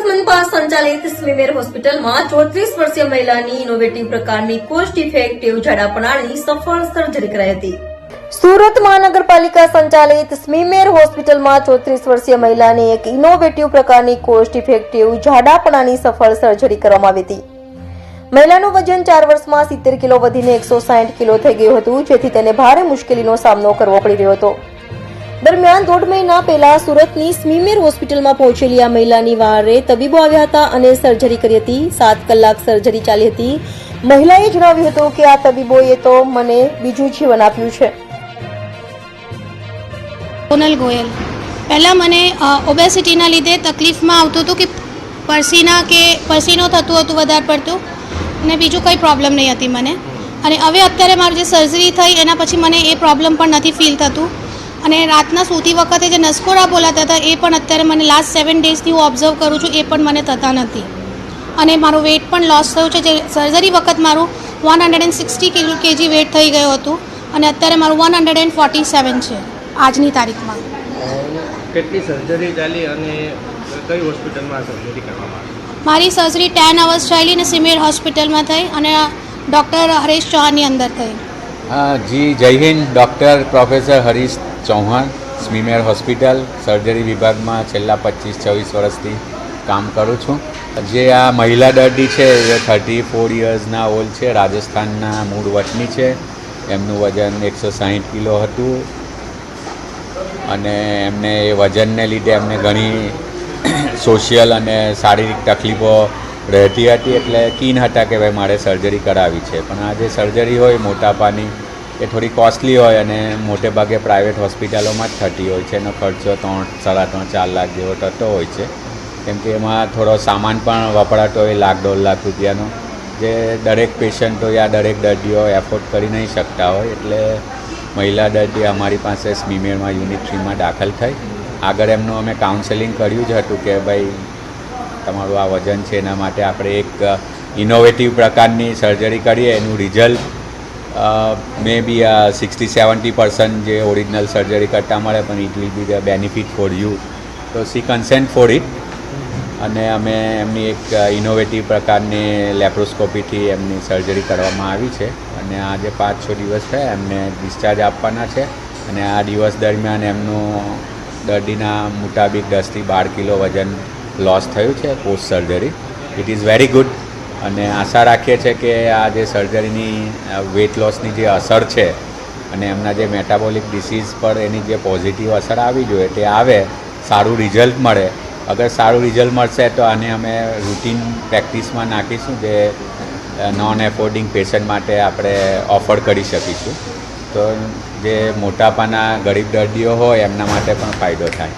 મનપા સંચાલિત સ્મીમેર હોસ્પિટલમાં 34 વર્ષીય મહિલાની ઇનોવેટિવ પ્રકારની કોસ્ટ ઇફેક્ટિવ ઝાડાપણાની સફળ સર્જરી કરાઈ હતી। સુરત મહાનગરપાલિકા સંચાલિત સ્મીમેર હોસ્પિટલમાં 34 વર્ષીય મહિલાની એક ઇનોવેટિવ પ્રકારની કોસ્ટ ઇફેક્ટિવ ઝાડાપણાની સફળ સર્જરી કરવામાં આવી હતી। મહિલાનું વજન 4 વર્ષમાં 70 કિલો વધીને 160 કિલો થઈ ગયું હતું, જેથી તેને ભારે મુશ્કેલીનો સામનો કરવો પડી રહ્યો હતો। દરમિયાન 1.5 મહિના પહેલા સુરતની સ્મીમેર હોસ્પિટલમાં પહોંચેલી આ મહિલાની વારે તબીબો આવ્યા હતા અને સર્જરી કરી હતી। 7 કલાક સર્જરી ચાલી હતી। મહિલાએ જણાવ્યું હતું કે આ તબીબોએ તો મને બીજું જીવન આપ્યું છે। સોનલ ગોયલ, પહેલાં મને ઓબેસિટીના લીધે તકલીફમાં આવતું હતું કે પસીનો થતું હતું વધારે પડતું, અને બીજું કંઈ પ્રોબ્લેમ નહીં હતી મને। અને હવે અત્યારે મારી જે સર્જરી થઈ એના પછી મને એ પ્રોબ્લેમ પણ નથી ફીલ થતું, અને રાતના સૂતી વખતે જે નસકોરા બોલાતા હતા એ પણ અત્યારે મને લાસ્ટ 7 ડેઝથી હું ઓબ્ઝર્વ કરું છું, એ પણ મને થતા નથી। અને મારું વેઇટ પણ લોસ થયું છે। જે સર્જરી વખત મારું 160 kg વેઇટ થઈ ગયું હતું, અને અત્યારે મારું 147 છે આજની તારીખમાં। કેટલી સર્જરી ચાલી અને કઈ હોસ્પિટલમાં સર્જરી કરવામાં આવી? મારી સર્જરી 10 અવર્સ ચાલી અને સ્મીમેર હોસ્પિટલમાં થઈ, અને ડૉક્ટર હરીશ ચૌહાણની અંદર થઈ। જી જય Hind. Doctor professor Harish Chauhan, SMIMER hospital surgery વિભાગમાં છેલ્લા 25-26 વર્ષથી કામ કરું છું। જે આ મહિલા દર્દી છે એ 34 યર્સના ઓલ્ડ છે, રાજસ્થાનના મૂળ વતની છે। એમનું વજન 160 કિલો હતું, અને એમને એ વજનને લીધે એમને ઘણી સોશિયલ અને શારીરિક તકલીફો રહેતી હતી, એટલે કીન હતા કે ભાઈ મારે સર્જરી કરાવી છે। પણ આ જે સર્જરી હોય મોટાપાની એ થોડી કોસ્ટલી હોય, અને મોટે ભાગે પ્રાઇવેટ હોસ્પિટલોમાં જ થતી હોય છે। એનો ખર્ચો 3-3.5-4 લાખ જેવો થતો હોય છે, કેમ કે એમાં થોડો સામાન પણ વપરાતો હોય, 1-1.5 લાખ રૂપિયાનો, જે દરેક પેશન્ટો યા દરેક દર્દીઓ એફોર્ડ કરી નહીં શકતા હોય। એટલે મહિલા દર્દી અમારી પાસે સ્મીમેરમાં યુનિટ 3માં દાખલ થઈ। આગળ એમનું અમે કાઉન્સેલિંગ કર્યું જ હતું કે ભાઈ તમારું આ વજન છે, એના માટે આપણે એક ઇનોવેટિવ પ્રકારની સર્જરી કરીએ, એનું રિઝલ્ટ મે બી 60-70% જે ઓરિજિનલ સર્જરી કરતાં મળે, પણ it will be the benefit for you, તો સી કન્સેન્ટ ફોર ઇટ। અને અમે એમની એક ઇનોવેટિવ પ્રકારની લેપ્રોસ્કોપીથી એમની સર્જરી કરવામાં આવી છે, અને આજે 5-6 દિવસ થયા એમને ડિસ્ચાર્જ આપવાના છે। અને આ દિવસ દરમિયાન એમનું દર્દીના મુતાબિક 10-12 કિલો વજન લોસ થયું છે post surgery. It is very good, અને આશા રાખીએ છીએ કે આ જે સર્જરીની વેઇટ લોસની જે અસર છે, અને એમના જે મેટાબોલિક ડિસીઝ પર એની જે પોઝિટિવ અસર આવી જોઈએ તે આવે, સારું રિઝલ્ટ મળે। અગર સારું રિઝલ્ટ મળશે તો આને અમે રૂટીન પ્રેક્ટિસમાં નાખીશું, જે નોન એફોર્ડિંગ પેશન્ટ માટે આપણે ઓફર કરી શકીશું, તો જે મોટાપાના ગરીબ દર્દીઓ હોય એમના માટે પણ ફાયદો થાય।